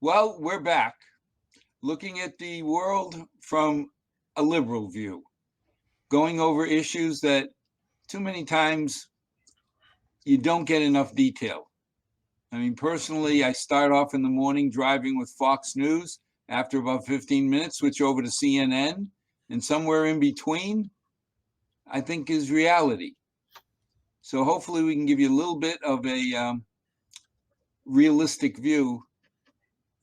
Well, we're back, looking at the world from a liberal view, going over issues that too many times you don't get enough detail. I mean, personally, I start off in the morning driving with Fox News. After about 15 minutes, switch over to CNN, and somewhere in between, I think, is reality. So hopefully we can give you a little bit of a realistic view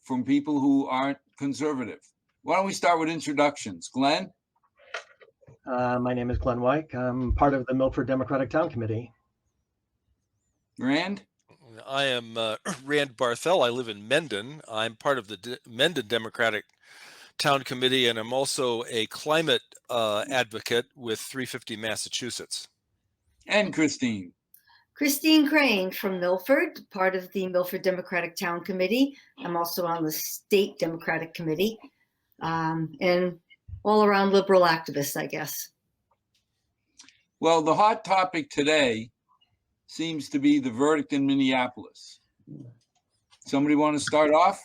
from people who aren't conservative. Why don't we start with introductions? Glenn? My name is Glenn Wiech. I'm part of the Milford Democratic Town Committee. Rand? I am Rand Barthel. I live in Mendon. I'm part of the Mendon Democratic Town Committee, and I'm also a climate advocate with 350 Massachusetts. And Christine? Christine Crean from Milford, part of the Milford Democratic Town Committee. I'm also on the State Democratic Committee, and all around liberal activist, I guess. Well, the hot topic today seems to be the verdict in Minneapolis. Somebody want to start off?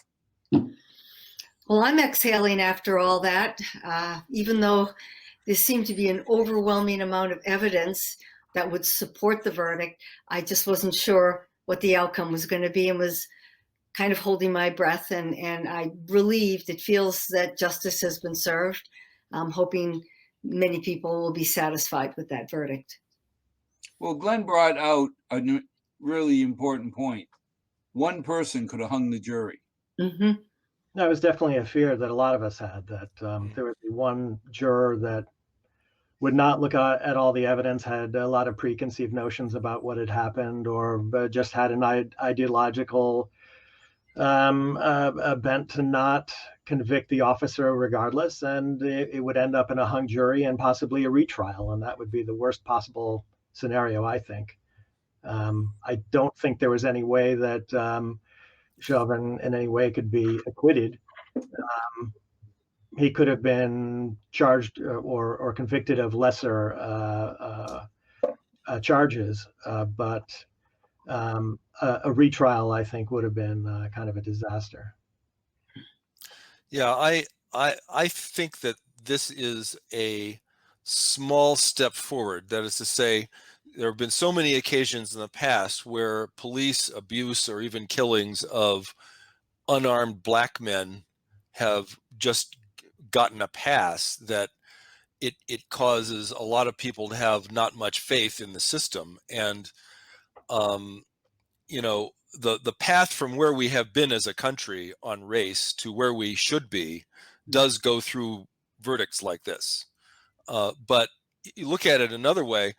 Well, I'm exhaling after all that, even though there seemed to be an overwhelming amount of evidence that would support the verdict. I just wasn't sure what the outcome was going to be and was kind of holding my breath, and I'm relieved. It feels that justice has been served. I'm hoping many people will be satisfied with that verdict. Well, Glenn brought out a really important point. One person could have hung the jury. Mm-hmm. That was definitely a fear that a lot of us had, that there would be one juror that would not look at all the evidence, had a lot of preconceived notions about what had happened, or just had an ideological bent to not convict the officer regardless, and it would end up in a hung jury and possibly a retrial, and that would be the worst possible scenario, I think. I don't think there was any way that Chauvin in any way could be acquitted. He could have been charged or convicted of lesser charges, but a retrial, I think, would have been kind of a disaster. Yeah, I think that this is a small step forward. That is to say, there have been so many occasions in the past where police abuse or even killings of unarmed black men have just gotten a pass, that it causes a lot of people to have not much faith in the system. And you know, the path from where we have been as a country on race to where we should be does go through verdicts like this. But you look at it another way,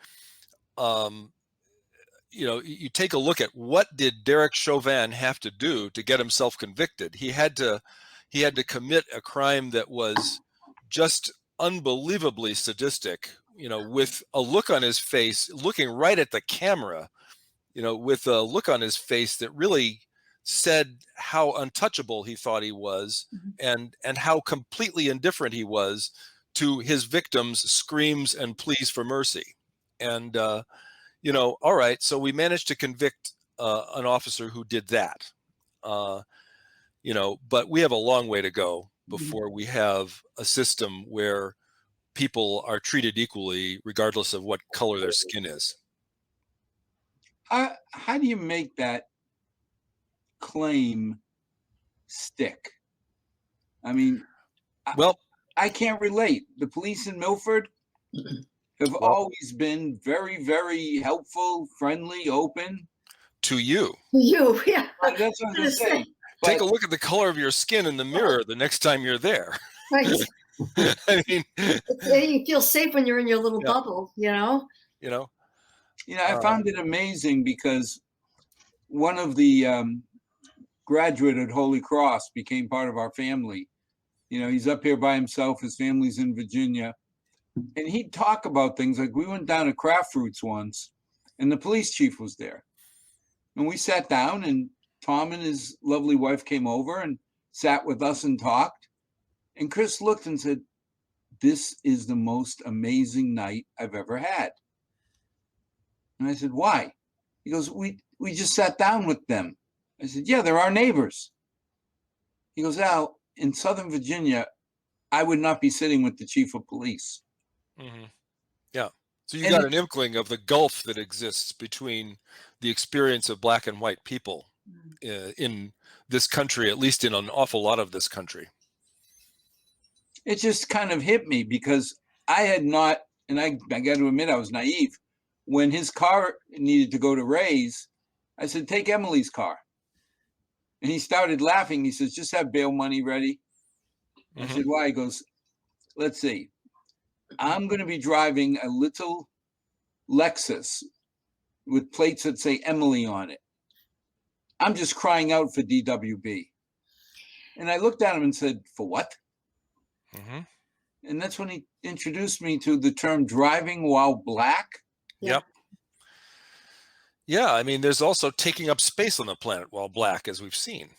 you know, you take a look at what did Derek Chauvin have to do to get himself convicted. He had to commit a crime that was just unbelievably sadistic, you know, with a look on his face, looking right at the camera, you know, with a look on his face that really said how untouchable he thought he was, and how completely indifferent he was to his victims' screams and pleas for mercy. And you know, all right, so we managed to convict an officer who did that, you know, but we have a long way to go before we have a system where people are treated equally regardless of what color their skin is. How do you make that claim stick? I mean, well, I can't relate. The police in Milford have always been very, very helpful, friendly, open. To you. You, yeah. That's what I'm going to say. Take a look at the color of your skin in the mirror the next time you're there. Right. I mean, you feel safe when you're in your little bubble, you know? You know? I found it amazing because one of the graduate at Holy Cross became part of our family. You know, he's up here by himself. His family's in Virginia. And he'd talk about things like we went down to Kraft Fruits once, and the police chief was there. And we sat down, and Tom and his lovely wife came over and sat with us and talked. And Chris looked and said, "This is the most amazing night I've ever had." And I said, "Why?" He goes, we just sat down with them. I said, "Yeah, they're our neighbors." He goes, "Al, in Southern Virginia, I would not be sitting with the chief of police." Mm-hmm. Yeah. So you And got an inkling of the gulf that exists between the experience of black and white people in this country, at least in an awful lot of this country. It just kind of hit me because I had not, and I got to admit I was naive. When his car needed to go to Ray's, I said, "Take Emily's car." And he started laughing. He says, "Just have bail money ready." I said, "Why?" He goes, "Let's see. I'm going to be driving a little Lexus with plates that say Emily on it. I'm just crying out for DWB." And I looked at him and said, "For what?" Mm-hmm. And that's when he introduced me to the term driving while black. Yep. Yeah, I mean, there's also taking up space on the planet while black, as we've seen.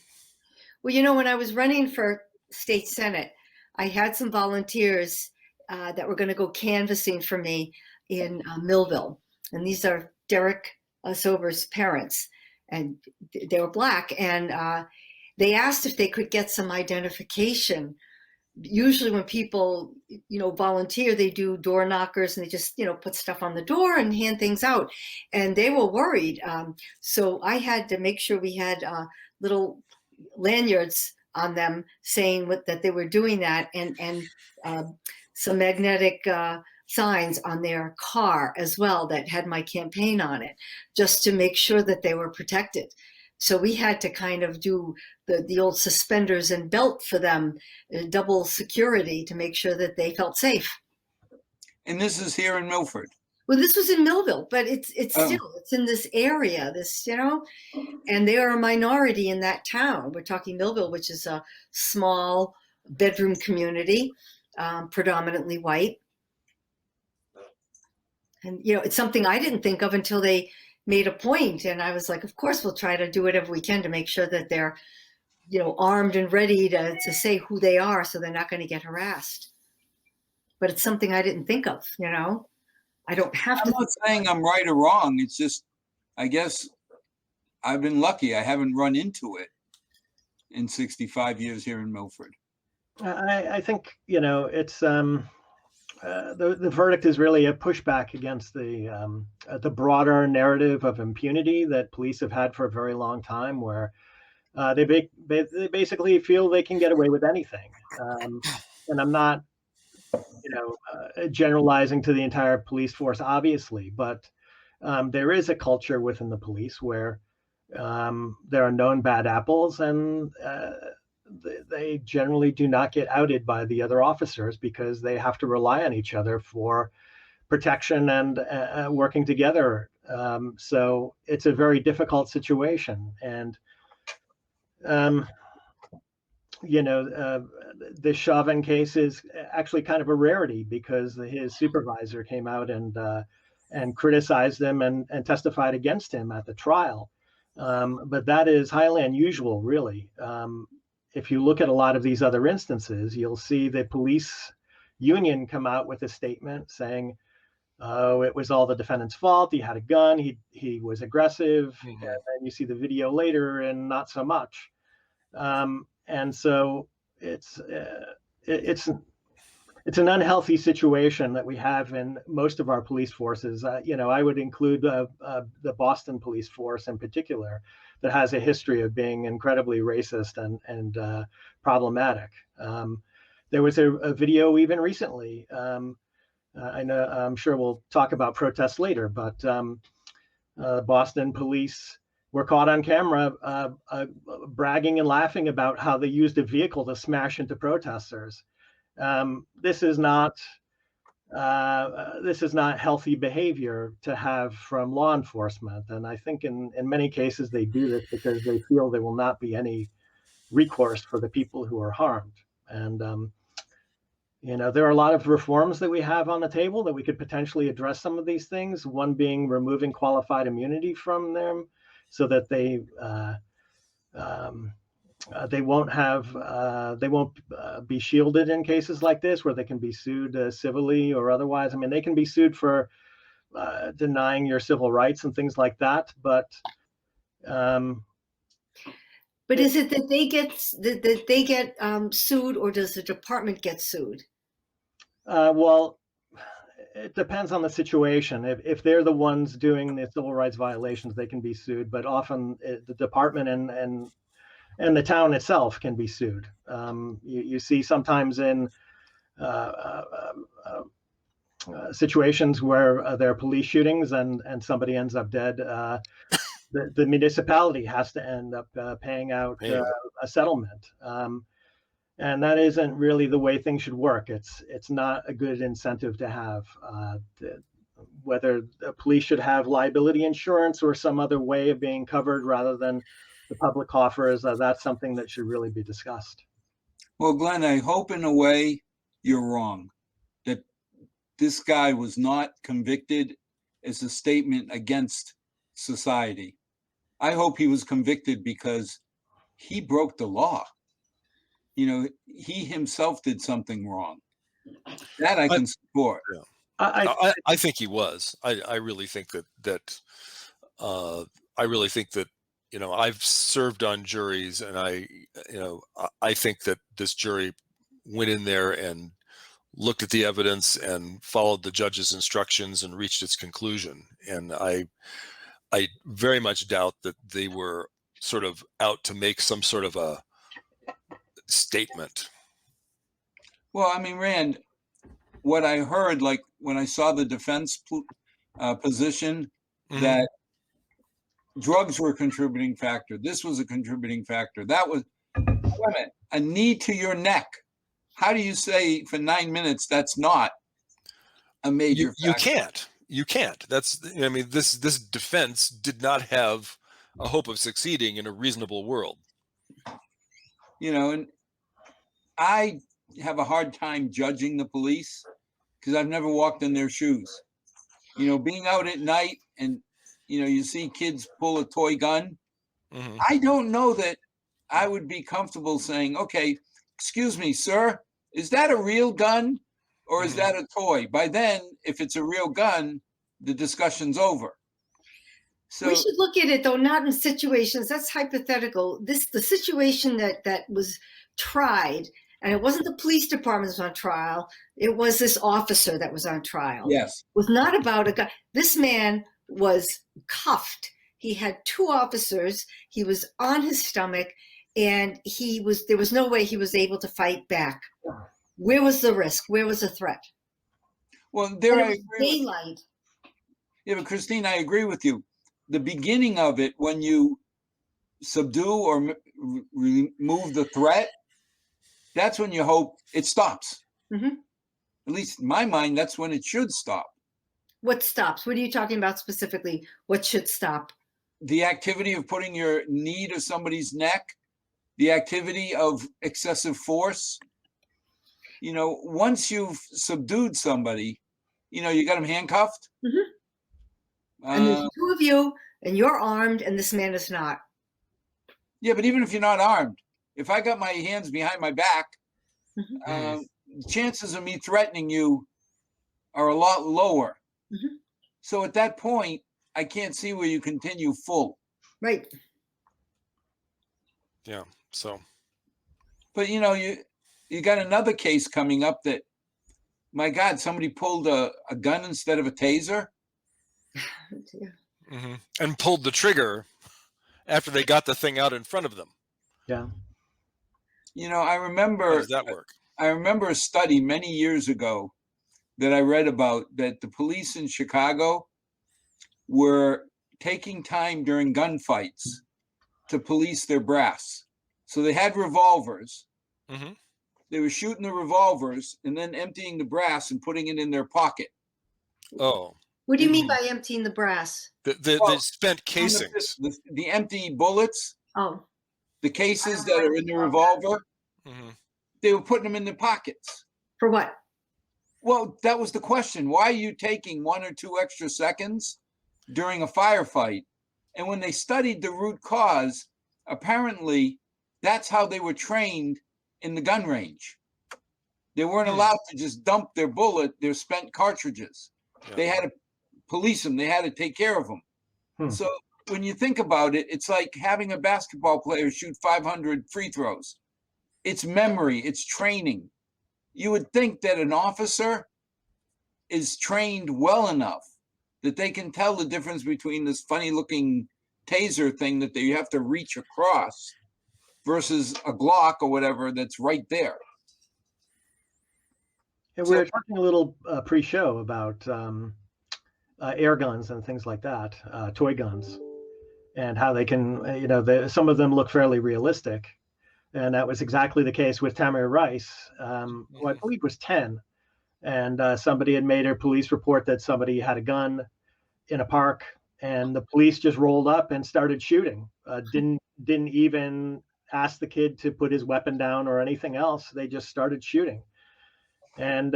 Well, you know, when I was running for state senate, I had some volunteers that were going to go canvassing for me in Millville. And these are Derek Sober's parents, and they were black. And they asked if they could get some identification. Usually when people, you know, volunteer, they do door knockers and they just, you know, put stuff on the door and hand things out. And they were worried. So I had to make sure we had little lanyards on them saying that they were doing that, and some magnetic signs on their car as well that had my campaign on it, just to make sure that they were protected. So we had to kind of do the old suspenders and belt for them, double security, to make sure that they felt safe. And this is here in Milford. Well, this was in Millville, but it's still, it's in this area, this, you know, and they are a minority in that town. We're talking Millville, which is a small bedroom community, predominantly white. And, you know, it's something I didn't think of until they made a point. And I was like, of course, we'll try to do whatever we can to make sure that they're, you know, armed and ready to say who they are, so they're not going to get harassed. But it's something I didn't think of, you know. I don't have to. I'm not saying I'm right or wrong. It's just, I guess I've been lucky. I haven't run into it in 65 years here in Milford. I think, you know, it's the verdict is really a pushback against the broader narrative of impunity that police have had for a very long time, where they basically feel they can get away with anything. And I'm not, you know, generalizing to the entire police force, obviously, but there is a culture within the police where there are known bad apples, and they generally do not get outed by the other officers because they have to rely on each other for protection and working together. So it's a very difficult situation. And, you know, the Chauvin case is actually kind of a rarity because his supervisor came out and criticized him and testified against him at the trial. But that is highly unusual, really. If you look at a lot of these other instances, you'll see the police union come out with a statement saying, "Oh, it was all the defendant's fault. He had a gun. He was aggressive." Mm-hmm. And then you see the video later, and not so much. And so it's an unhealthy situation that we have in most of our police forces. You know, I would include the Boston police force in particular, that has a history of being incredibly racist and problematic. There was a video even recently. I know, I'm sure we'll talk about protests later, but Boston police were caught on camera bragging and laughing about how they used a vehicle to smash into protesters. This is not healthy behavior to have from law enforcement. And I think in many cases they do this because they feel there will not be any recourse for the people who are harmed. And, There are a lot of reforms that we have on the table that we could potentially address some of these things. One being removing qualified immunity from them, so that they won't be shielded in cases like this, where they can be sued civilly or otherwise. I mean, they can be sued for denying your civil rights and things like that. But is it that they get sued, or does the department get sued? Well, it depends on the situation. If they're the ones doing the civil rights violations, they can be sued. But often the department and the town itself can be sued. You see sometimes in situations where there are police shootings and somebody ends up dead, the municipality has to end up paying out a settlement. And that isn't really the way things should work. It's not a good incentive to have. Whether the police should have liability insurance or some other way of being covered rather than the public coffers, that's something that should really be discussed. Well, Glenn, I hope in a way you're wrong, that this guy was not convicted as a statement against society. I hope he was convicted because he broke the law. He himself did something wrong. That I can support. Yeah. I think he was. I really think that I've served on juries, and I think that this jury went in there and looked at the evidence and followed the judge's instructions and reached its conclusion. And I very much doubt that they were sort of out to make some sort of a statement. Well, I mean, Rand, what I heard, like when I saw the defense position, that drugs were a contributing factor. This was a contributing factor. That was a knee to your neck. How do you say for 9 minutes that's not a major factor? You can't. This defense did not have a hope of succeeding in a reasonable world. And I have a hard time judging the police because I've never walked in their shoes. Being out at night and, you see kids pull a toy gun. I don't know that I would be comfortable saying, okay, excuse me, sir, is that a real gun or is that a toy? By then, if it's a real gun, the discussion's over. So we should look at it, though, not in situations. That's hypothetical. The situation that was tried, and it wasn't the police department that was on trial. It was this officer that was on trial. Yes. It was not about a gun. This man was cuffed. He had two officers. He was on his stomach, and there was no way he was able to fight back. Where was the risk? Where was the threat? Well, there I agree. Daylight. Yeah, but Christine, I agree with you. The beginning of it, when you subdue or remove the threat, that's when you hope it stops. At least in my mind, that's when it should stop. What stops? What are you talking about specifically? What should stop? The activity of putting your knee to somebody's neck, the activity of excessive force. Once you've subdued somebody, you got them handcuffed. And there's two of you, and you're armed, and this man is not. Yeah, but even if you're not armed, if I got my hands behind my back, chances of me threatening you are a lot lower. So at that point, I can't see where you continue full. Right. Yeah. So. But you got another case coming up that, my God, somebody pulled a gun instead of a taser. And pulled the after they got the thing out in front of them. Yeah. I remember. How does that work? I remember a study many years ago that I read about, that the police in Chicago were taking time during gunfights to police their brass. So they had revolvers. They were shooting the revolvers and then emptying the brass and putting it in their pocket. Oh. What do you mean by emptying the brass? The spent casings. The empty bullets. Oh. The cases that are in the revolver. They were putting them in their pockets. For what? Well, that was the question. Why are you taking 1 or 2 extra seconds during a firefight? And when they studied the root cause, apparently that's how they were trained in the gun range. They weren't allowed to just dump their spent cartridges. Yeah. They had to police them. They had to take care of them. So when you think about it, it's like having a basketball player shoot 500 free throws. It's memory, it's training. You would think that an officer is trained well enough that they can tell the difference between this funny looking taser thing that you have to reach across versus a Glock or whatever that's right there. And we were talking a little pre-show about air guns and things like that, toy guns, and how they can, some of them look fairly realistic. And that was exactly the case with Tamir Rice, who I believe was 10. And somebody had made a police report that somebody had a gun in a park, and the police just rolled up and started shooting. Didn't even ask the kid to put his weapon down or anything else. They just started shooting. And,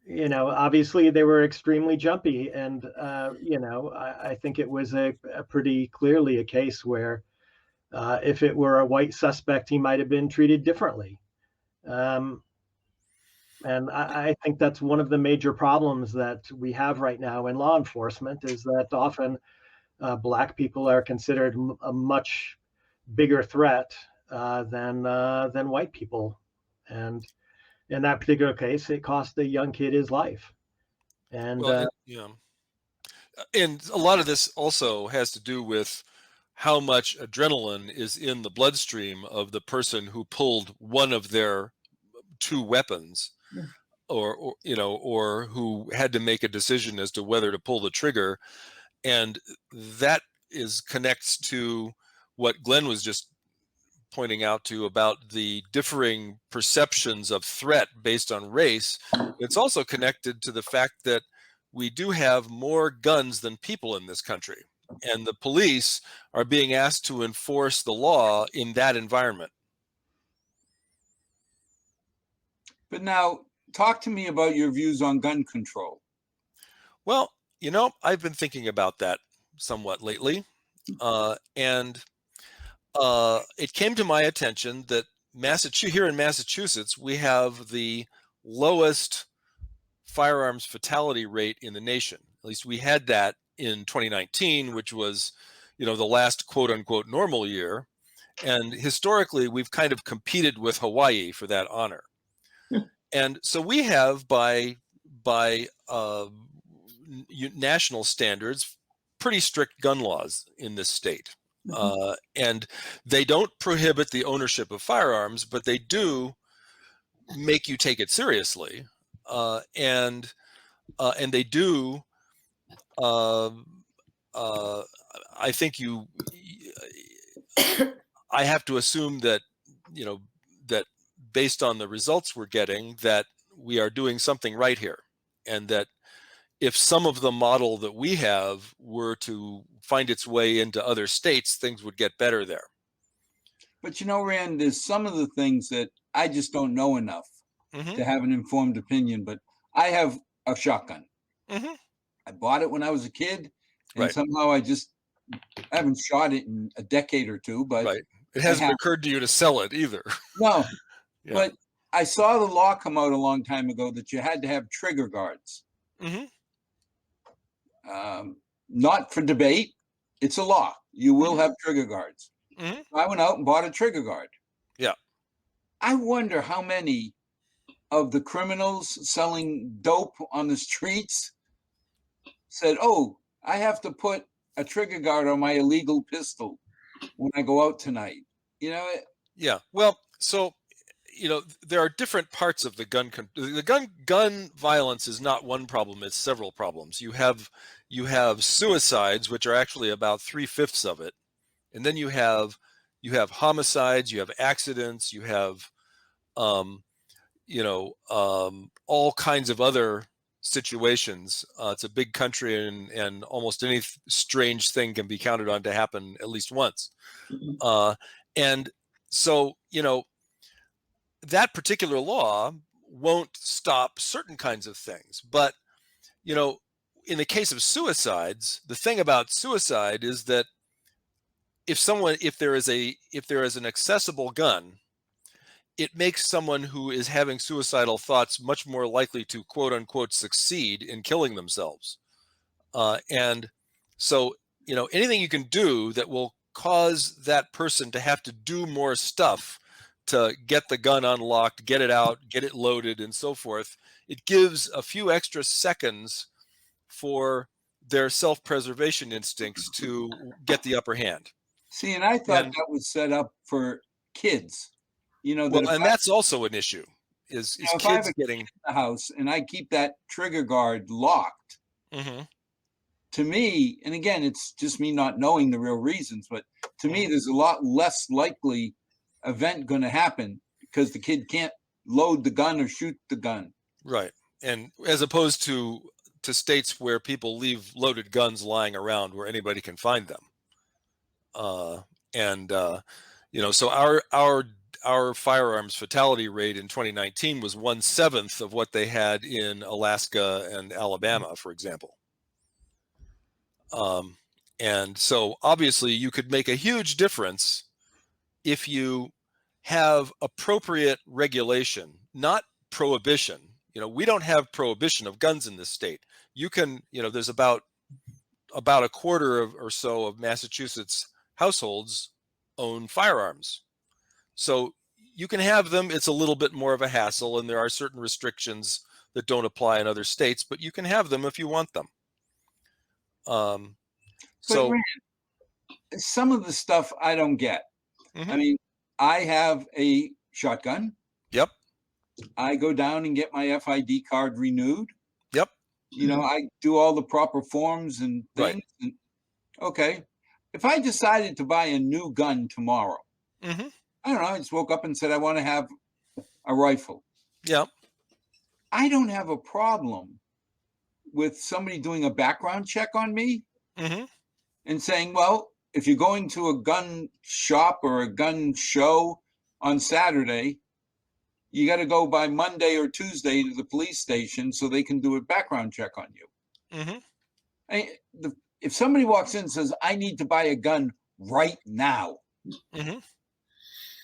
obviously they were extremely jumpy. And, I think it was a pretty clearly a case where if it were a white suspect, he might have been treated differently. And I think that's one of the major problems that we have right now in law enforcement, is that often Black people are considered a much bigger threat than white people. And in that particular case, it cost the young kid his life. And and a lot of this also has to do with how much adrenaline is in the bloodstream of the person who pulled one of their 2 weapons, or who had to make a decision as to whether to pull the trigger. And that connects to what Glenn was just pointing out to about the differing perceptions of threat based on race. It's also connected to the fact that we do have more guns than people in this country, and the police are being asked to enforce the law in that environment. But now, talk to me about your views on gun control. Well, I've been thinking about that somewhat lately, and it came to my attention that here in Massachusetts, we have the lowest firearms fatality rate in the nation. At least we had that in 2019, which was, the last quote unquote normal year. And historically, we've kind of competed with Hawaii for that honor. And so we have, by national standards, pretty strict gun laws in this state. And they don't prohibit the ownership of firearms, but they do make you take it seriously. And they do, I think I have to assume that, that based on the results we're getting, that we are doing something right here. And that if some of the model that we have were to find its way into other states, things would get better there. But Rand, there's some of the things that I just don't know enough to have an informed opinion. But I have a shotgun. I bought it when I was a kid, and somehow I haven't shot it in a decade or 2. But it hasn't occurred to you to sell it either. No, but I saw the law come out a long time ago that you had to have trigger guards. Not for debate. It's a law. You will have trigger guards. I went out and bought a trigger guard. Yeah. I wonder how many of the criminals selling dope on the streets said, "Oh, I have to put a trigger guard on my illegal pistol when I go out tonight." Yeah. Well, so there are different parts of the gun violence is not one problem, it's several problems. You have suicides, which are actually about 3/5 of it. And then you have homicides, you have accidents, you have all kinds of other situations. It's a big country, and almost any strange thing can be counted on to happen at least once. And so, that particular law won't stop certain kinds of things. But, in the case of suicides, the thing about suicide is that if there is an accessible gun, it makes someone who is having suicidal thoughts much more likely to quote unquote succeed in killing themselves. And so, anything you can do that will cause that person to have to do more stuff to get the gun unlocked, get it out, get it loaded, and so forth, it gives a few extra seconds for their self-preservation instincts to get the upper hand. See, and I thought And- that was set up for kids. Well, and that's also an issue, is if I have kids a getting. in the house and I keep that trigger guard locked, Mhm. to me, and again, it's just me not knowing the real reasons, but to me, Mhm. there's a lot less likely event going to happen because the kid can't load the gun or shoot the gun. Right. And as opposed to states where people leave loaded guns lying around where anybody can find them. So our firearms fatality rate in 2019 was 1/7 of what they had in Alaska and Alabama, for example. And so obviously you could make a huge difference if you have appropriate regulation, not prohibition. We don't have prohibition of guns in this state. You can, there's about a quarter or so of Massachusetts households own firearms. So you can have them. It's a little bit more of a hassle, and there are certain restrictions that don't apply in other states, but you can have them if you want them. But Rand, some of the stuff I don't get. Mhm. I mean, I have a shotgun. Yep. I go down and get my FID card renewed. Yep. I do all the proper forms and things. Right. And, okay. If I decided to buy a new gun tomorrow, Mhm. I don't know, I just woke up and said, I want to have a rifle. Yeah. I don't have a problem with somebody doing a background check on me Mhm. and saying, well, if you're going to a gun shop or a gun show on Saturday, you got to go by Monday or Tuesday to the police station so they can do a background check on you. Mhm. If somebody walks in and says, I need to buy a gun right now, Mhm.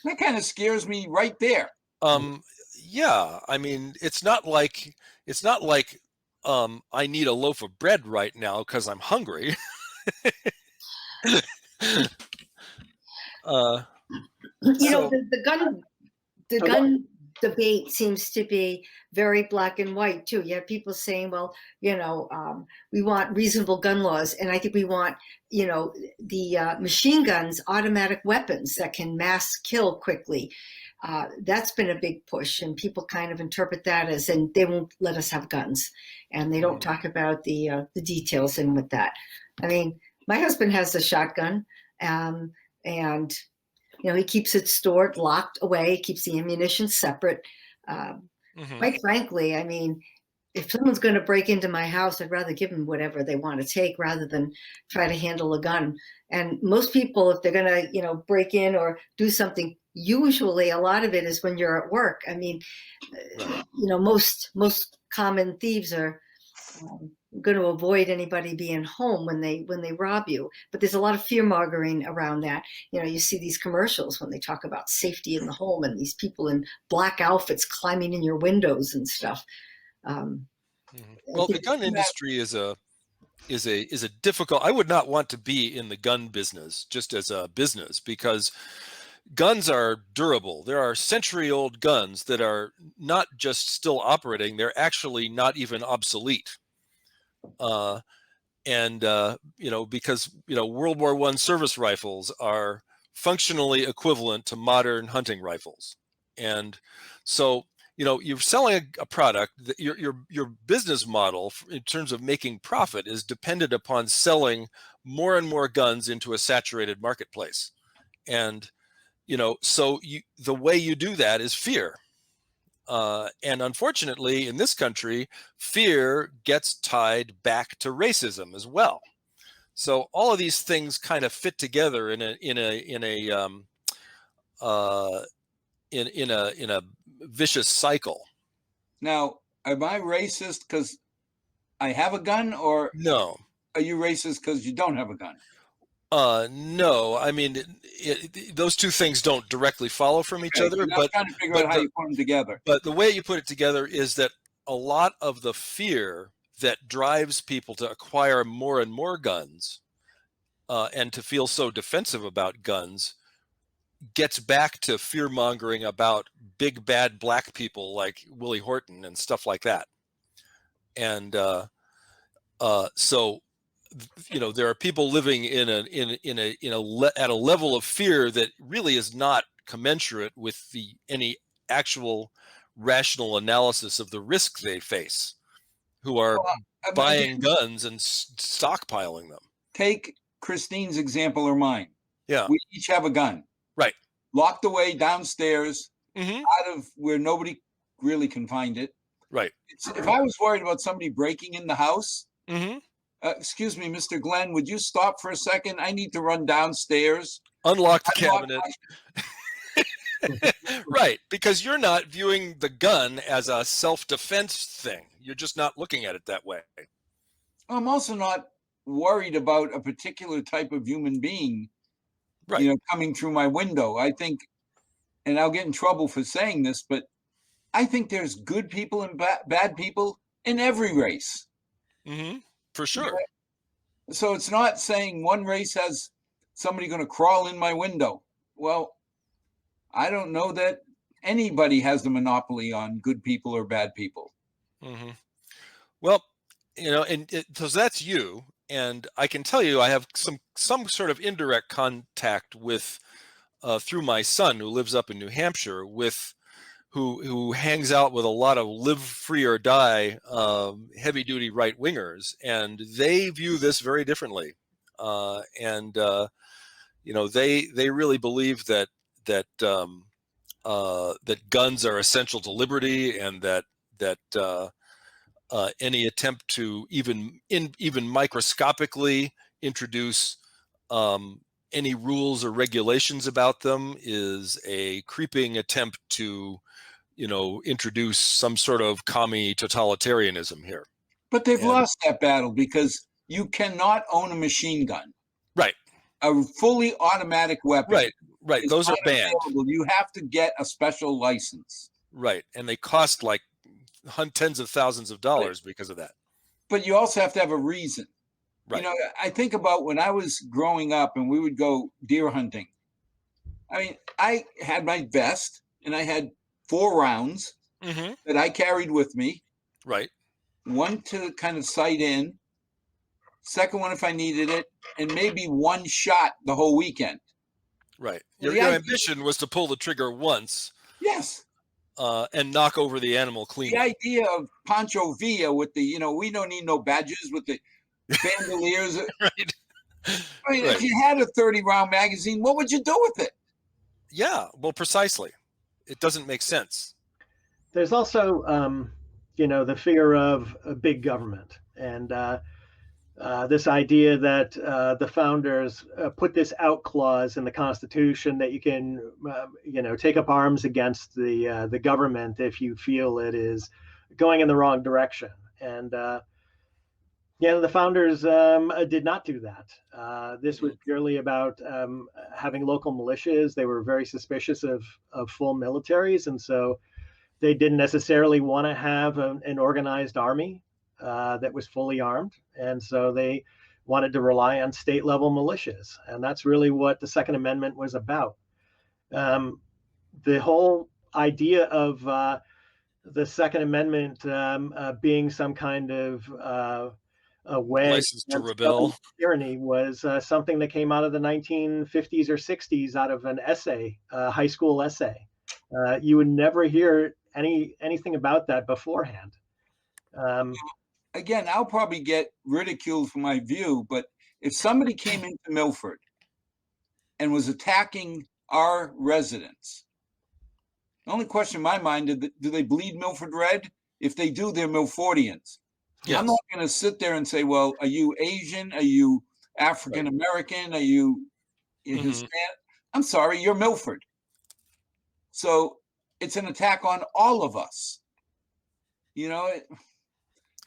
that kind of scares me right there. Yeah, I mean, it's not like I need a loaf of bread right now because I'm hungry. The gun debate seems to be very black and white too. You have people saying, well, we want reasonable gun laws, and I think we want, the machine guns, automatic weapons that can mass kill quickly. That's been a big push, and people kind of interpret that as, and they won't let us have guns, and they don't talk about the details in with that. I mean, my husband has a shotgun, and he keeps it stored, locked away, keeps the ammunition separate. Quite frankly, I mean, if someone's going to break into my house, I'd rather give them whatever they want to take rather than try to handle a gun. And most people, if they're going to, break in or do something, usually a lot of it is when you're at work. I mean, most common thieves are going to avoid anybody being home when they rob you. But there's a lot of fear mongering around that. You see these commercials when they talk about safety in the home and these people in black outfits climbing in your windows and stuff. Well, the gun industry is a difficult. I would not want to be in the gun business just as a business, because guns are durable. There are century-old guns that are not just still operating; they're actually not even obsolete. Because World War I service rifles are functionally equivalent to modern hunting rifles, and so you're selling a product that your business model in terms of making profit is dependent upon selling more and more guns into a saturated marketplace, and the way you do that is fear. And unfortunately, in this country, fear gets tied back to racism as well. So all of these things kind of fit together in a vicious cycle. Now, am I racist because I have a gun, or No. are you racist because you don't have a gun? No, I mean, those two things don't directly follow from each Okay, other, I'm but trying to figure but out how you put them together. but the way you put it together is that a lot of the fear that drives people to acquire more and more guns, and to feel so defensive about guns, gets back to fear mongering about big bad black people like Willie Horton and stuff like that. And so, there are people living at a level of fear that really is not commensurate with any actual rational analysis of the risk they face, who are buying guns and stockpiling them. Take Christine's example or mine. Yeah. We each have a gun. Right. Locked away downstairs, Mm-hmm. out of where nobody really can find it. Right. If I was worried about somebody breaking in the house, Mm-hmm. Excuse me, Mr. Glenn, would you stop for a second? I need to run downstairs. Unlock the cabinet. Right, because you're not viewing the gun as a self-defense thing. You're just not looking at it that way. I'm also not worried about a particular type of human being, right, coming through my window. I think, and I'll get in trouble for saying this, but I think there's good people and bad people in every race. Mm-hmm. For sure. So it's not saying one race has somebody going to crawl in my window. Well, I don't know that anybody has the monopoly on good people or bad people. Mm-hmm. Well, so that's you. And I can tell you, I have some sort of indirect contact with, through my son who lives up in New Hampshire, who hangs out with a lot of live free or die heavy duty right wingers, and they view this very differently. They really believe that guns are essential to liberty, and that any attempt to even microscopically introduce any rules or regulations about them is a creeping attempt to introduce some sort of commie totalitarianism here. But they've lost that battle, because you cannot own a machine gun. Right. A fully automatic weapon. Right. Those are banned. You have to get a special license. Right. And they cost like tens of thousands of dollars because of that. But you also have to have a reason. Right. I think about when I was growing up and we would go deer hunting. I mean, I had my vest and I had 4 rounds mm-hmm. that I carried with me. Right. One to kind of sight in, second one if I needed it, and maybe one shot the whole weekend. Right. Your ambition was to pull the trigger once. Yes. And knock over the animal clean. The idea of Pancho Villa with the, we don't need no badges with the bandoliers. Right. I mean, if you had a 30-round magazine, what would you do with it? Yeah, well, precisely. It doesn't make sense. There's also, the fear of a big government, and this idea that the founders put this out clause in the Constitution that you can, take up arms against the government if you feel it is going in the wrong direction. And the founders did not do that. This was purely about having local militias. They were very suspicious of full militaries, and so they didn't necessarily want to have an organized army that was fully armed, and so they wanted to rely on state level militias, and that's really what the Second Amendment was about. The whole idea of the Second Amendment being some kind of a way license to rebel tyranny was something that came out of the 1950s or 60s out of an essay, a high school essay. You would never hear anything about that beforehand. Again, I'll probably get ridiculed for my view, but if somebody came into Milford and was attacking our residents, the only question in my mind is, do they bleed Milford red? If they do, they're Milfordians. Yes. I'm not going to sit there and say, well, are you Asian? Are you African American? Are you Hispanic? I'm sorry, you're Milford. So it's an attack on all of us. You know,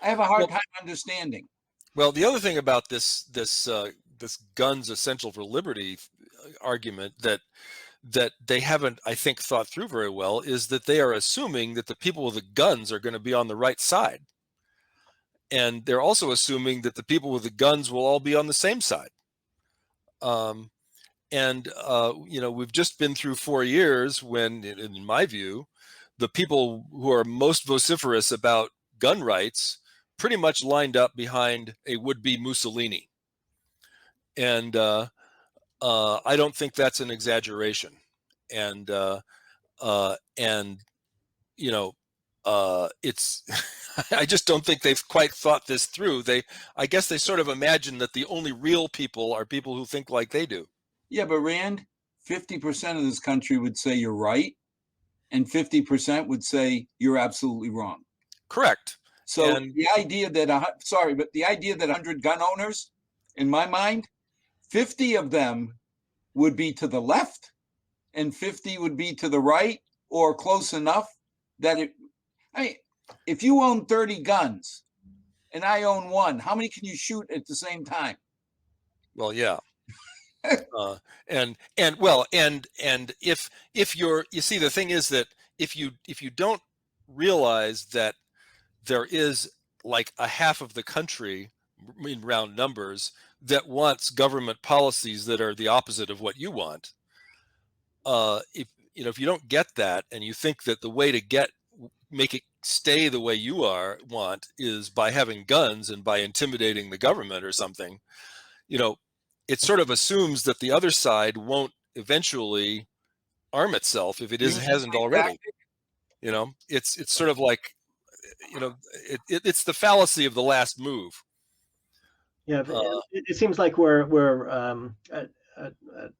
I have a hard time understanding. Well, the other thing about this guns essential for liberty argument that they haven't, I think, thought through very well is that they are assuming that the people with the guns are going to be on the right side. And they're also assuming that the people with the guns will all be on the same side. You know, we've just been through 4 years when, in my view, the people who are most vociferous about gun rights pretty much lined up behind a would-be Mussolini. And I don't think that's an exaggeration. And you know, it's I just don't think they've quite thought this through. I guess they sort of imagine that the only real people are people who think like they do. Yeah, but Rand, 50% of this country would say you're right, and 50% would say you're absolutely wrong. Correct. So the idea that the idea that 100 gun owners, in my mind, 50 of them would be to the left and 50 would be to the right, or close enough that if you own 30 guns and I own one, how many can you shoot at the same time? Well, yeah. And if you're, you see, the thing is that if you don't realize that there is like a half of the country in round numbers that wants government policies that are the opposite of what you want, if you don't get that, and you think that the way to make it stay the way you want is by having guns and by intimidating the government or something, it sort of assumes that the other side won't eventually arm itself if it hasn't already. It's sort of like, it's the fallacy of the last move. Yeah, it seems like we're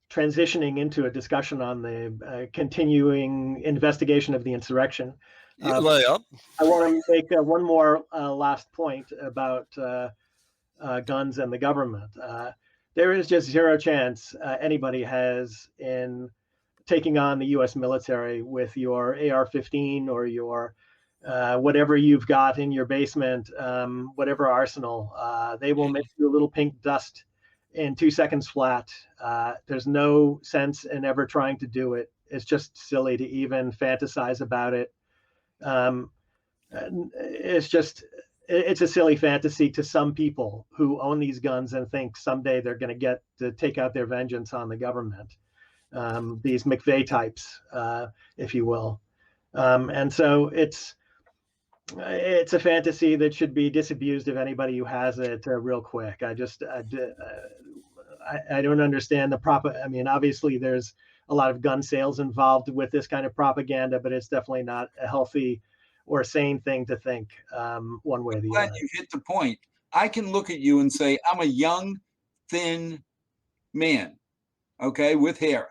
transitioning into a discussion on the continuing investigation of the insurrection. I want to make one more last point about guns and the government. There is just zero chance anybody has in taking on the U.S. military with your AR-15 or your whatever you've got in your basement, whatever arsenal. They will make you a little pink dust in 2 seconds flat. There's no sense in ever trying to do it. It's just silly to even fantasize about it. It's a silly fantasy to some people who own these guns and think someday they're going to get to take out their vengeance on the government. These McVeigh types, if you will. And so it's a fantasy that should be disabused of anybody who has it real quick. I don't understand the obviously there's a lot of gun sales involved with this kind of propaganda, but it's definitely not a healthy or sane thing to think one way or the other. You hit the point. I can look at you and say, I'm a young, thin man, okay, with hair.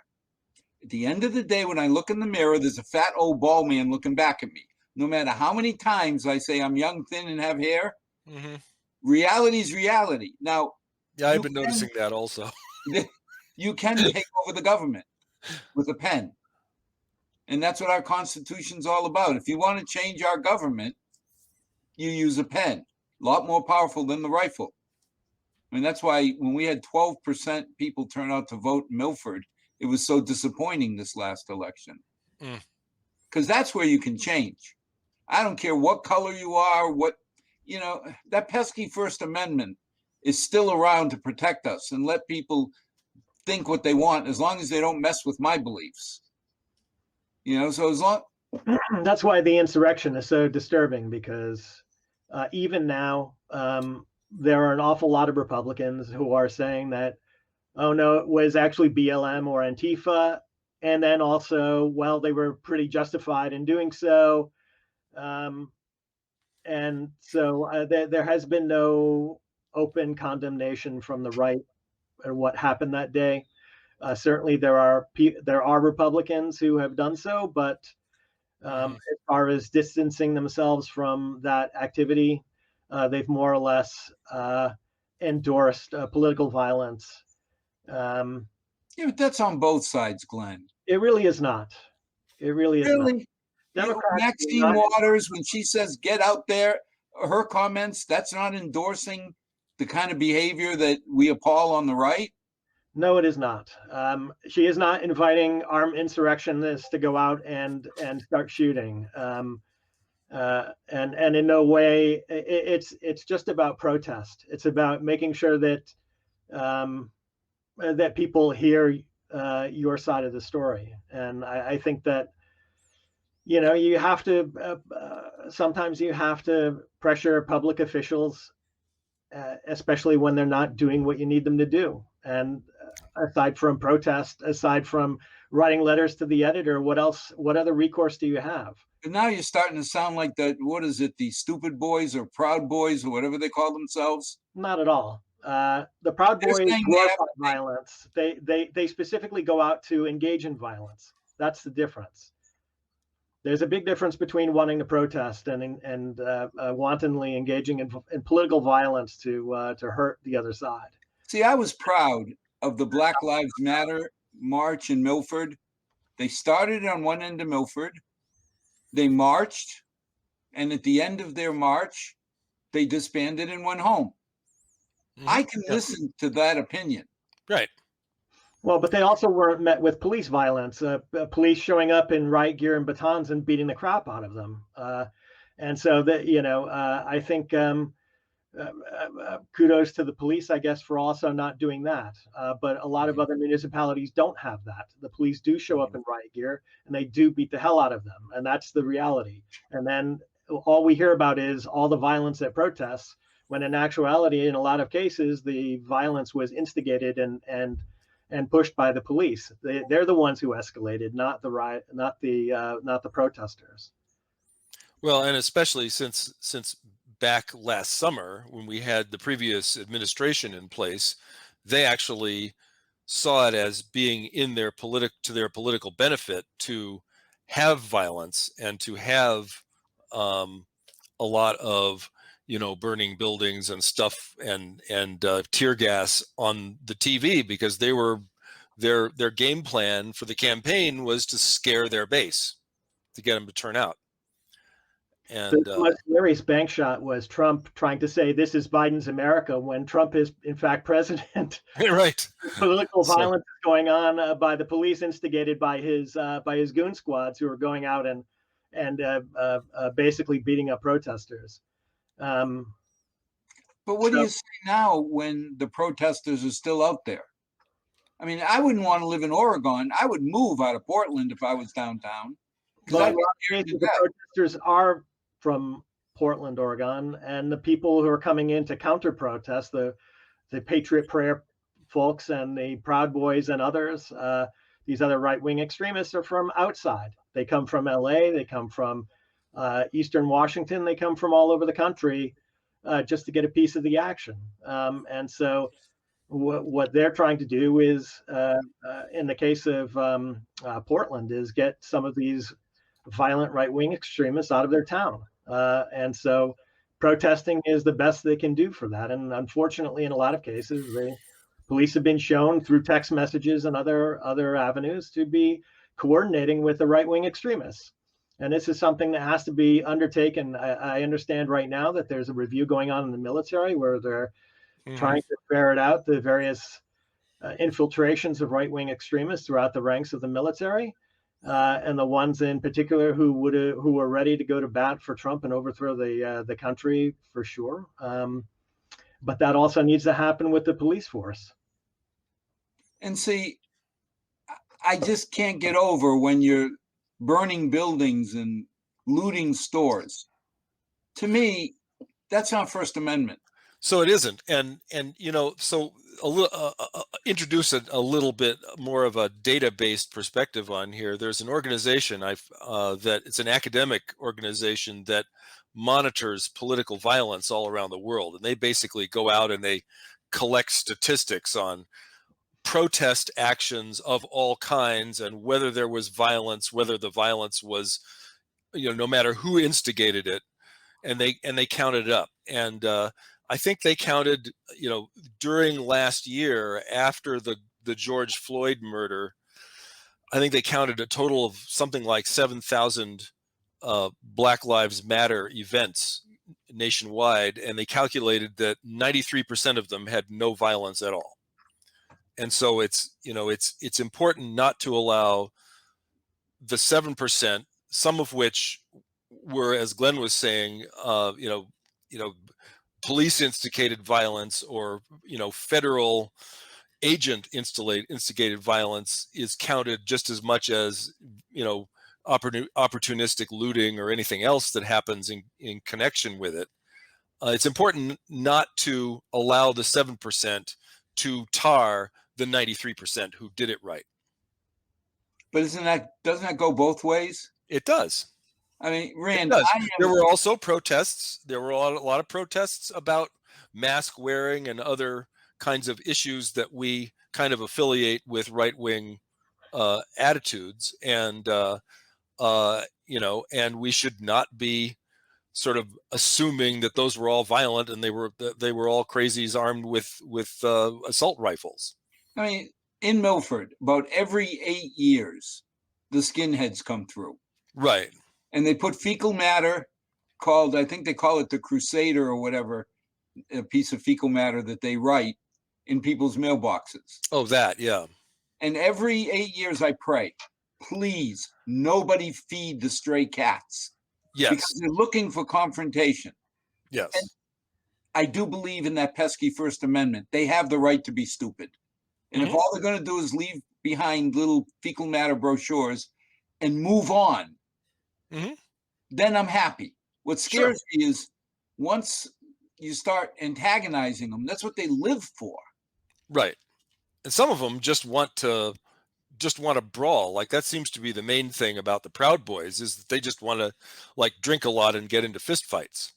At the end of the day, when I look in the mirror, there's a fat old bald man looking back at me. No matter how many times I say I'm young, thin, and have hair, reality is reality. Now, yeah, I've been noticing that also. You can take over the government with a pen. And that's what our Constitution's all about. If you want to change our government, you use a pen. A lot more powerful than the rifle. I mean, that's why when we had 12% people turn out to vote in Milford, it was so disappointing this last election. Because that's where you can change. I don't care what color you are, that pesky First Amendment is still around to protect us and let people think what they want, as long as they don't mess with my beliefs. So as long. That's why the insurrection is so disturbing, because even now there are an awful lot of Republicans who are saying that, oh no, it was actually BLM or Antifa, and then also, well, they were pretty justified in doing so. And so there has been no open condemnation from the right or what happened that day. Certainly there are Republicans who have done so, but as far as distancing themselves from that activity, they've more or less endorsed political violence. Yeah, but that's on both sides, Glenn. It really is not. It really is not. Democrats do Maxine not- Waters, when she says get out there, her comments, that's not endorsing the kind of behavior that we appall on the right. No, it is not. She is not inviting armed insurrectionists to go out and start shooting. And in no way, it's just about protest. It's about making sure that that people hear your side of the story. And I think that, you have to sometimes you have to pressure public officials, especially when they're not doing what you need them to do. And aside from protest, aside from writing letters to the editor, what else? What other recourse do you have? And now you're starting to sound like that. What is it? The Stupid Boys or Proud Boys or whatever they call themselves. Not at all. The Proud They're Boys saying glorify violence. They specifically go out to engage in violence. That's the difference. There's a big difference between wanting to protest and wantonly engaging in political violence to hurt the other side. See, I was proud of the Black Lives Matter march in Milford. They started on one end of Milford. They marched, and at the end of their march, they disbanded and went home. I can listen to that opinion. Right. Well, but they also weren't met with police violence, police showing up in riot gear and batons and beating the crap out of them. And so that, I think kudos to the police, I guess, for also not doing that. But a lot of other municipalities don't have that. The police do show up in riot gear and they do beat the hell out of them. And that's the reality. And then all we hear about is all the violence at protests, when in actuality, in a lot of cases, the violence was instigated and pushed by the police. They're the ones who escalated, not the riot, not the protesters. Well, and especially since back last summer, when we had the previous administration in place, they actually saw it as being in their political benefit to have violence and to have a lot of burning buildings and stuff and tear gas on the TV, because they were their game plan for the campaign was to scare their base, to get them to turn out. And the most hilarious bank shot was Trump trying to say this is Biden's America when Trump is in fact president. Right. Political violence is going on by the police, instigated by his goon squads who are going out and basically beating up protesters. But what do you say now when the protesters are still out there? I mean, I wouldn't want to live in Oregon. I would move out of Portland if I was downtown. But the protesters are from Portland, Oregon, and the people who are coming in to counter protest, the Patriot Prayer folks and the Proud Boys and others, these other right-wing extremists are from outside. They come from LA, they come from Eastern Washington, they come from all over the country just to get a piece of the action. And so what they're trying to do is, in the case of Portland, is get some of these violent right-wing extremists out of their town. And so protesting is the best they can do for that. And unfortunately, in a lot of cases, the police have been shown through text messages and other avenues to be coordinating with the right-wing extremists. And this is something that has to be undertaken. I understand right now that there's a review going on in the military where they're trying to ferret out the various infiltrations of right-wing extremists throughout the ranks of the military. And the ones in particular who were ready to go to bat for Trump and overthrow the country, for sure. But that also needs to happen with the police force. And see, I just can't get over when you're burning buildings and looting stores. To me, that's not First Amendment. So it isn't, and so a little introduce a little bit more of a data-based perspective on here. There's an organization that it's an academic organization that monitors political violence all around the world, and they basically go out and they collect statistics on protest actions of all kinds and whether there was violence, whether the violence was, no matter who instigated it, and they counted it up. And I think they counted, during last year after the George Floyd murder, I think they counted a total of something like 7,000 Black Lives Matter events nationwide, and they calculated that 93% of them had no violence at all. And so it's important not to allow the 7%, some of which were, as Glenn was saying, police instigated violence, or federal agent instigated violence is counted just as much as opportunistic looting or anything else that happens in connection with it. It's important not to allow the 7% to tar the 93% who did it right. But doesn't that go both ways? It does. I mean, Rand, there were also protests. There were a lot of protests about mask wearing and other kinds of issues that we kind of affiliate with right-wing attitudes, and and we should not be sort of assuming that those were all violent and they were all crazies armed with assault rifles. I mean, in Milford, about every 8 years, the skinheads come through. Right. And they put fecal matter called, I think they call it the Crusader or whatever, a piece of fecal matter that they write in people's mailboxes. Oh, that, yeah. And every 8 years I pray, please, nobody feed the stray cats. Yes. Because they're looking for confrontation. Yes. And I do believe in that pesky First Amendment. They have the right to be stupid. And if all they're going to do is leave behind little fecal matter brochures and move on, then I'm happy. What scares me is once you start antagonizing them, that's what they live for. Right. And some of them just want to brawl. Like, that seems to be the main thing about the Proud Boys, is that they just want to drink a lot and get into fist fights.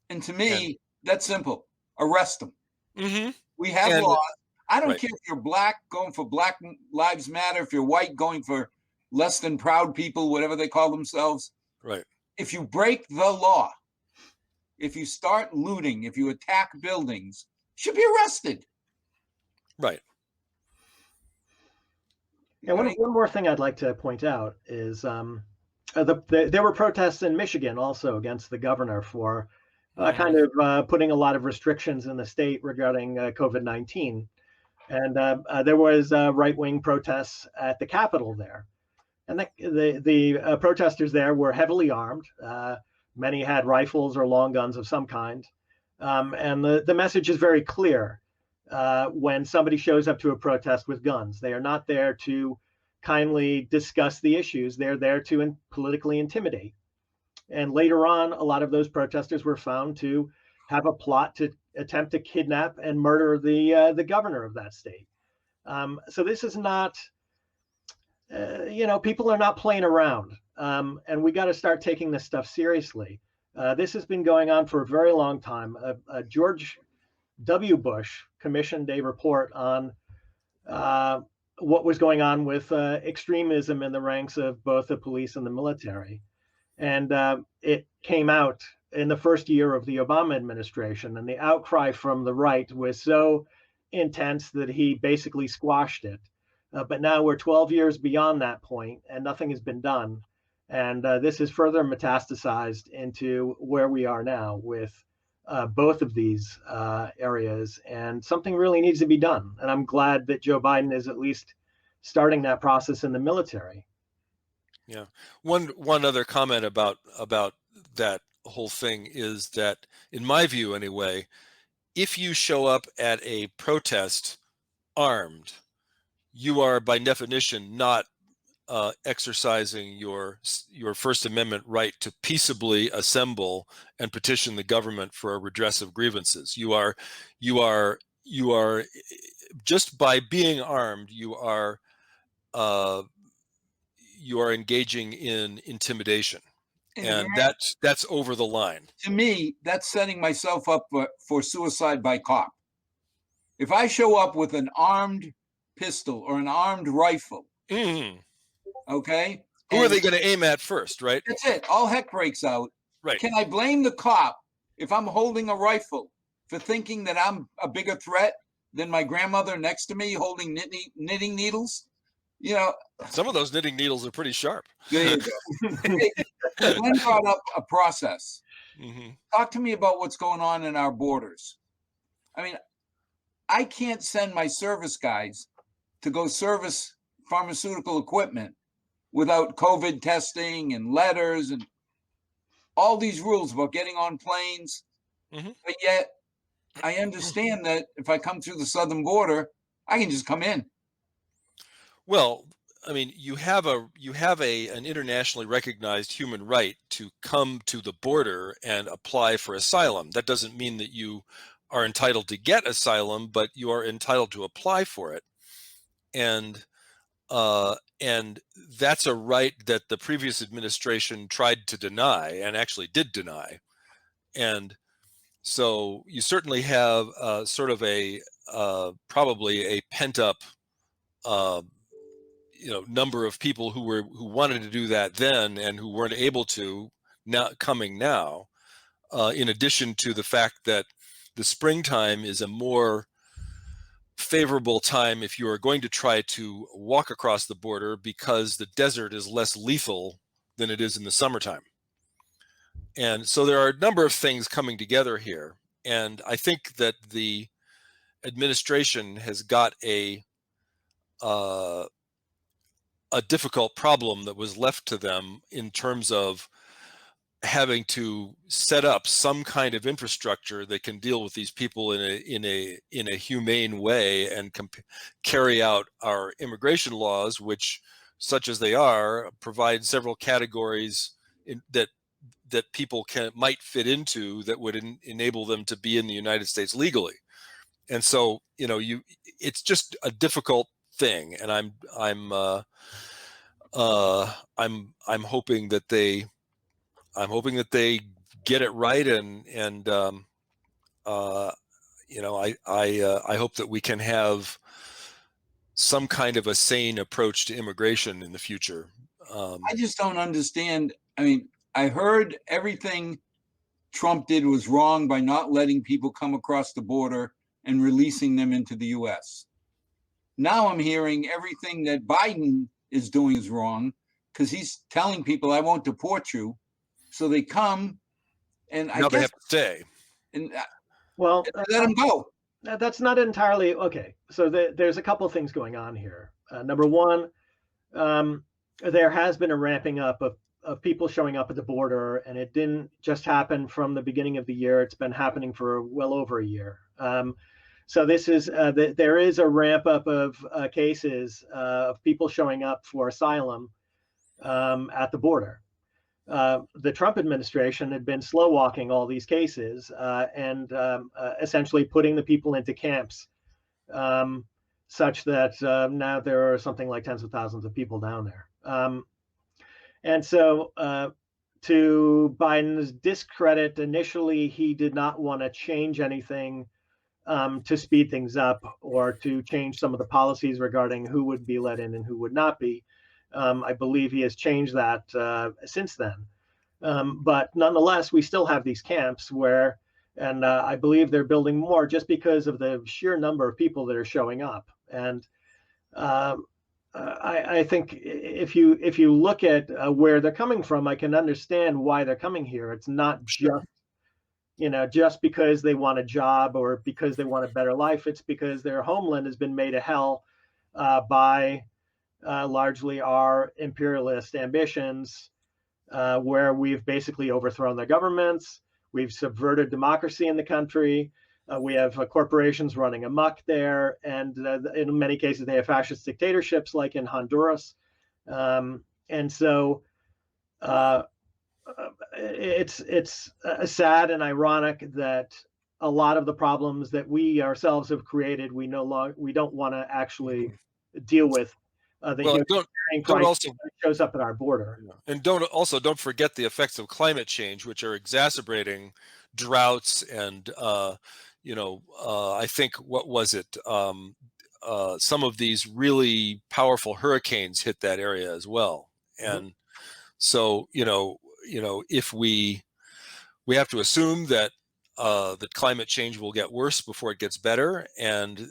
And to me, that's simple. Arrest them. We have laws. I don't care if you're black going for Black Lives Matter, if you're white going for less than proud people, whatever they call themselves. Right. If you break the law, if you start looting, if you attack buildings, you should be arrested. Right. Yeah, one more thing I'd like to point out is there were protests in Michigan also against the governor for kind of putting a lot of restrictions in the state regarding COVID-19. And there was right-wing protests at the Capitol there. And the protesters there were heavily armed. Many had rifles or long guns of some kind. And the message is very clear. When somebody shows up to a protest with guns, they are not there to kindly discuss the issues. They're there to politically intimidate. And later on, a lot of those protesters were found to have a plot to attempt to kidnap and murder the governor of that state. So this is not, people are not playing around. And we got to start taking this stuff seriously. This has been going on for a very long time. George W. Bush commissioned a report on what was going on with extremism in the ranks of both the police and the military. And it came out in the first year of the Obama administration, and the outcry from the right was so intense that he basically squashed it. But now we're 12 years beyond that point, and nothing has been done. And this is further metastasized into where we are now with both of these areas, and something really needs to be done. And I'm glad that Joe Biden is at least starting that process in the military. Yeah. One other comment about that whole thing is that, in my view anyway, if you show up at a protest armed, you are by definition not exercising your First Amendment right to peaceably assemble and petition the government for a redress of grievances. You are just by being armed, you are engaging in intimidation, and that's over the line. To me, that's setting myself up for suicide by cop. If I show up with an armed pistol or an armed rifle, okay, who are they going to aim at first, right? That's it. All heck breaks out. Right. Can I blame the cop if I'm holding a rifle for thinking that I'm a bigger threat than my grandmother next to me holding knitting needles? Some of those knitting needles are pretty sharp. There you go. Glenn brought up a process. hmm Talk to me about what's going on in our borders. I mean, I can't send my service guys to go service pharmaceutical equipment without COVID testing and letters and all these rules about getting on planes. Mhm. But yet, I understand that if I come through the southern border, I can just come in. Well, I mean, you have an internationally recognized human right to come to the border and apply for asylum. That doesn't mean that you are entitled to get asylum, but you are entitled to apply for it. And that's a right that the previous administration tried to deny and actually did deny. And so you certainly have sort of a probably a pent up uh, number of people who wanted to do that then and who weren't able to now, in addition to the fact that the springtime is a more favorable time if you are going to try to walk across the border because the desert is less lethal than it is in the summertime. And so there are a number of things coming together here. And I think that the administration has got a difficult problem that was left to them in terms of having to set up some kind of infrastructure that can deal with these people in a humane way and carry out our immigration laws, which, such as they are, provide several categories that people might fit into that would enable them to be in the United States legally. And so, it's just a difficult thing, and I'm hoping that they get it right, and I hope that we can have some kind of a sane approach to immigration in the future. I just don't understand. I mean, I heard everything Trump did was wrong by not letting people come across the border and releasing them into the US. Now I'm hearing everything that Biden is doing is wrong because he's telling people, I won't deport you. So they come, and I Now they guess have to stay. and Well, let them go. that's not entirely okay. So there's a couple of things going on here. Number one, there has been a ramping up of people showing up at the border, and it didn't just happen from the beginning of the year. It's been happening for well over a year. So this is there is a ramp up of cases of people showing up for asylum at the border. The Trump administration had been slow walking all these cases and essentially putting the people into camps, such that now there are something like tens of thousands of people down there. And so to Biden's discredit, initially, he did not want to change anything to speed things up or to change some of the policies regarding who would be let in and who would not be. I believe he has changed that since then. But nonetheless, we still have these camps where, and I believe they're building more just because of the sheer number of people that are showing up. And I think if you look at where they're coming from, I can understand why they're coming here. It's not just because they want a job or because they want a better life. It's because their homeland has been made a hell by largely our imperialist ambitions, where we've basically overthrown their governments. We've subverted democracy in the country. We have corporations running amok there, and in many cases they have fascist dictatorships, like in Honduras. And so it's sad and ironic that a lot of the problems that we ourselves have created, we don't want to actually deal with. The humanitarian crisis that shows up at our border. And don't forget the effects of climate change, which are exacerbating droughts and I think, what was it? Some of these really powerful hurricanes hit that area as well. And so, if we have to assume that that climate change will get worse before it gets better, and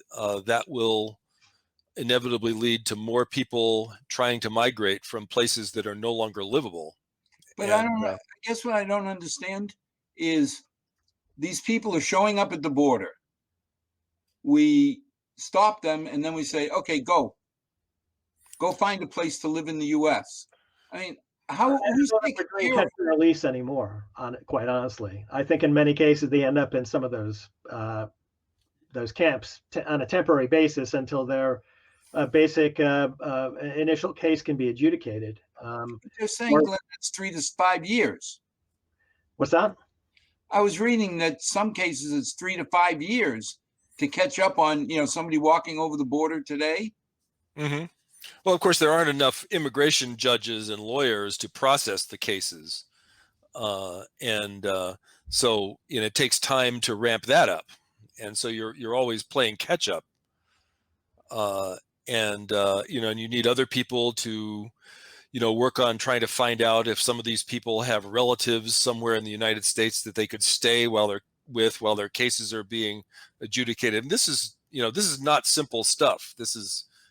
that will inevitably lead to more people trying to migrate from places that are no longer livable. But I And, don't. I guess what I don't understand is these people are showing up at the border. We stop them, and then we say, "Okay, go find a place to live in the U.S." I mean, I how don't who's know if taking we're doing care catch and release anymore, quite honestly. I think in many cases they end up in some of those camps on a temporary basis until their basic initial case can be adjudicated. They're saying, Or, Glenn, that's 3 to 5 years. what's that? I was reading that some cases it's 3 to 5 years to catch up on, somebody walking over the border today. mhm. Well, of course, there aren't enough immigration judges and lawyers to process the cases. And so it takes time to ramp that up. And so you're always playing catch up. And you need other people to, work on trying to find out if some of these people have relatives somewhere in the United States that they could stay while their cases are being adjudicated. And this is not simple stuff.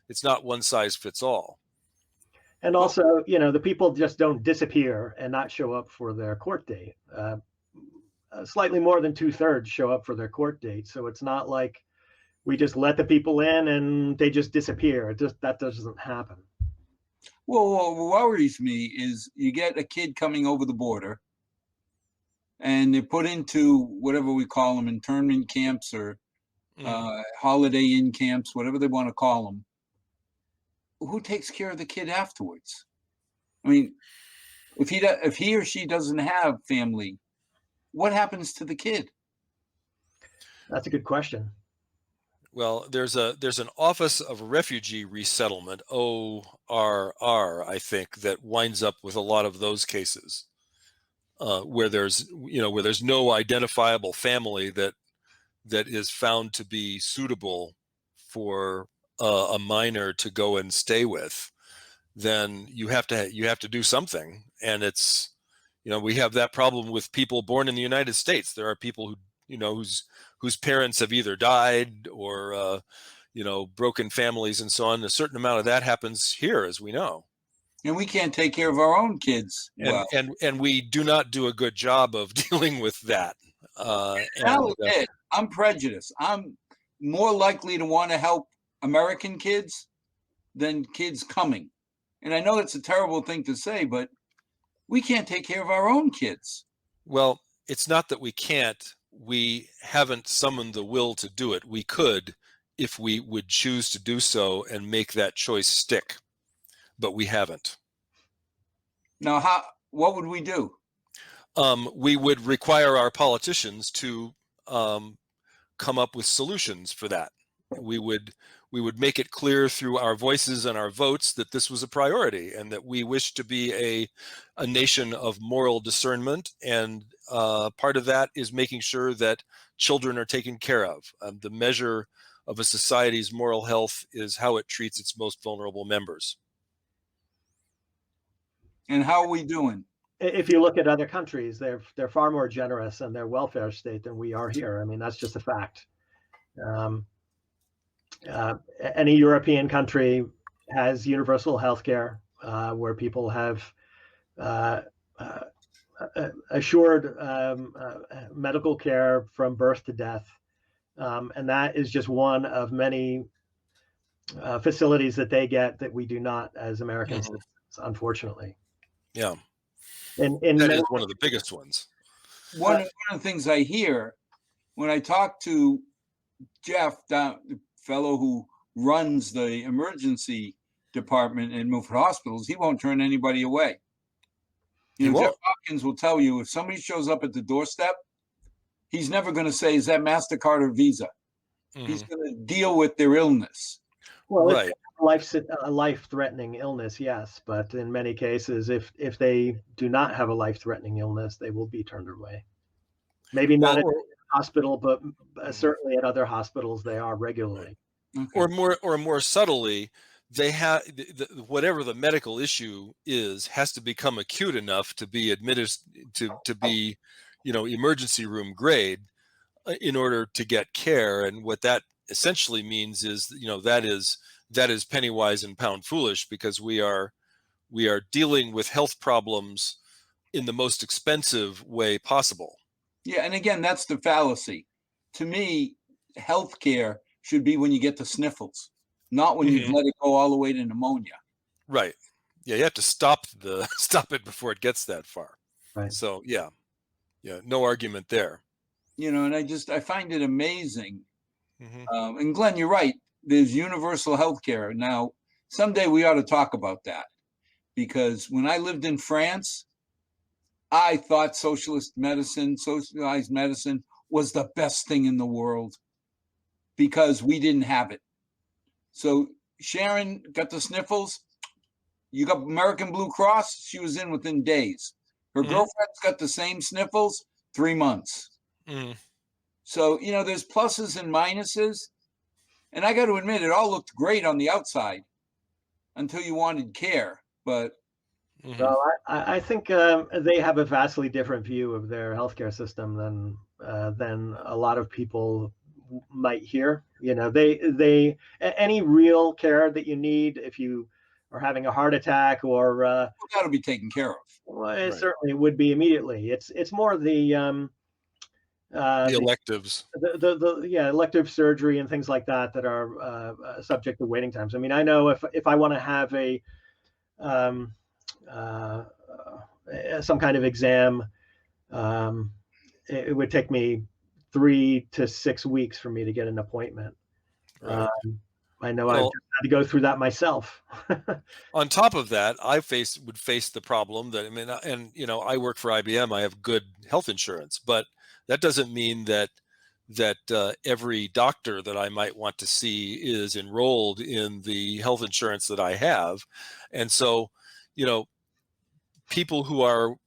It's not one size fits all. And also, the people just don't disappear and not show up for their court date. Slightly more than 2/3 show up for their court date. So it's not like we just let the people in and they just disappear. That doesn't happen. Well, what worries me is you get a kid coming over the border and they're put into whatever we call them, internment camps or Holiday Inn camps, whatever they want to call them. Who takes care of the kid afterwards? I mean, if he or she doesn't have family, what happens to the kid? That's a good question. Well, there's an Office of Refugee Resettlement, ORR, I think, that winds up with a lot of those cases where there's no identifiable family that is found to be suitable for a minor to go and stay with. Then you have to do something, and it's we have that problem with people born in the United States. There are people who whose parents have either died or broken families and so on. A certain amount of that happens here, as we know. And we can't take care of our own kids. Well, and we do not do a good job of dealing with that. I'm prejudiced. I'm more likely to want to help American kids than kids coming. And I know it's a terrible thing to say, but we can't take care of our own kids. Well, it's not that we can't. We haven't summoned the will to do it. We could if we would choose to do so and make that choice stick, but we haven't. Now, what would we do? We would require our politicians to come up with solutions for that. We would make it clear through our voices and our votes that this was a priority and that we wish to be a nation of moral discernment. And part of that is making sure that children are taken care of. The measure of a society's moral health is how it treats its most vulnerable members. And how are we doing? If you look at other countries, they're far more generous in their welfare state than we are here. I mean, that's just a fact. Any European country has universal health care where people have assured medical care from birth to death. And that is just one of many facilities that they get that we do not as Americans, unfortunately. Yeah. And that is one of the biggest ones. One of the things I hear when I talk to Jeff, the fellow who runs the emergency department in Milford hospitals, he won't turn anybody away. Jeff Hopkins will tell you if somebody shows up at the doorstep, he's never going to say, is that MasterCard or Visa? He's going to deal with their illness. Well, right. A life-threatening illness, yes, but in many cases, if they do not have a life-threatening illness, they will be turned away. Maybe not at a hospital, but certainly at other hospitals, they are regularly. Okay. Or more subtly, they have whatever the medical issue is has to become acute enough to be admitted to be, emergency room grade in order to get care. And what that essentially means is, that is penny wise and pound foolish, because we are dealing with health problems in the most expensive way possible. Yeah, and again, that's the fallacy. To me, healthcare should be when you get the sniffles, not when you've let it go all the way to pneumonia. Right. Yeah, you have to stop it before it gets that far. Right. So yeah, no argument there. And I find it amazing. And Glenn, you're right. There's universal healthcare. Now, someday we ought to talk about that, because when I lived in France, I thought socialized medicine was the best thing in the world because we didn't have it. So Sharon got the sniffles. You got American Blue Cross. She was in within days. Her girlfriend's got the same sniffles, 3 months. So, there's pluses and minuses. And I got to admit, it all looked great on the outside until you wanted care. But well, I think they have a vastly different view of their healthcare system than a lot of people might hear. They any real care that you need, if you are having a heart attack or that'll be taken care of. Well, it certainly would be immediately. It's more the electives, elective surgery and things like that are subject to waiting times. I mean, I know if I want to have some kind of exam, it would take me 3 to 6 weeks for me to get an appointment. Right. I know I've just had to go through that myself. On top of that, I would face the problem that, I work for IBM. I have good health insurance, but that doesn't mean that every doctor that I might want to see is enrolled in the health insurance that I have. And so, people who are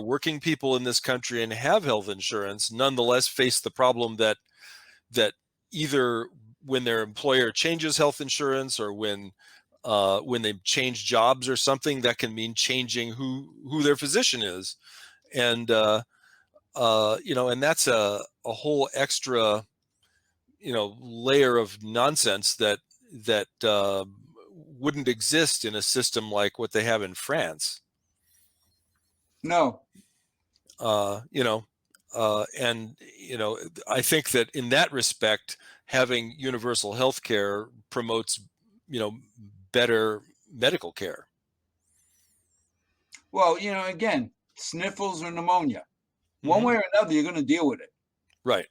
working people in this country and have health insurance nonetheless face the problem that either when their employer changes health insurance or when they change jobs or something, that can mean changing who their physician is. And, and that's a whole extra, layer of nonsense that wouldn't exist in a system like what they have in France. No. I think that in that respect, having universal health care promotes, better medical care. Well, again, sniffles or pneumonia, one way or another, you're going to deal with it. Right.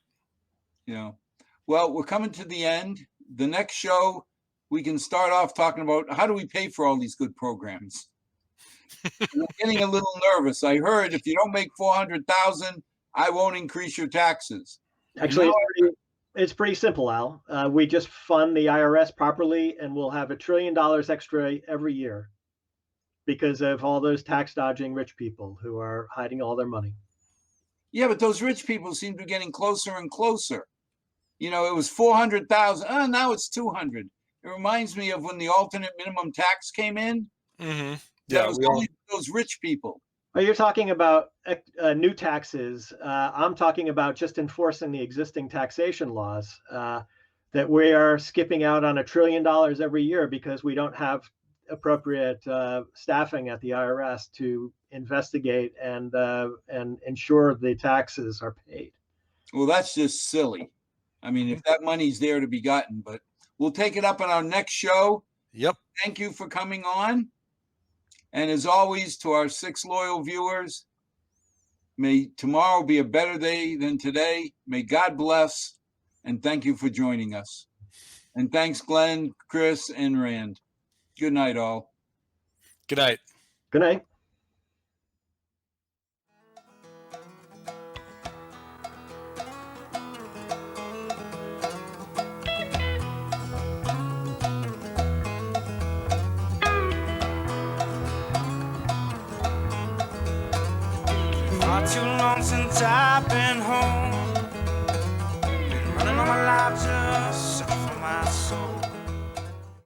Well, we're coming to the end. The next show, we can start off talking about how do we pay for all these good programs. I'm getting a little nervous. I heard if you don't make 400,000, I won't increase your taxes. Actually, it's pretty simple, Al. We just fund the IRS properly, and we'll have $1 trillion extra every year because of all those tax dodging rich people who are hiding all their money. Yeah, but those rich people seem to be getting closer and closer. It was 400,000. Oh, now it's 200. It reminds me of when the alternate minimum tax came in. Mm-hmm. Yeah, it was only those rich people. Well, you're talking about new taxes. I'm talking about just enforcing the existing taxation laws that we are skipping out on $1 trillion every year because we don't have appropriate staffing at the IRS to investigate and ensure the taxes are paid. Well, that's just silly. I mean, if that money's there to be gotten, but we'll take it up on our next show. Yep. Thank you for coming on. And as always, to our 6 loyal viewers, may tomorrow be a better day than today. May God bless, and thank you for joining us. And thanks, Glenn, Chris, and Rand. Good night, all. Good night. Good night. Not too long since I've been home. Been running all my life just searching for my soul.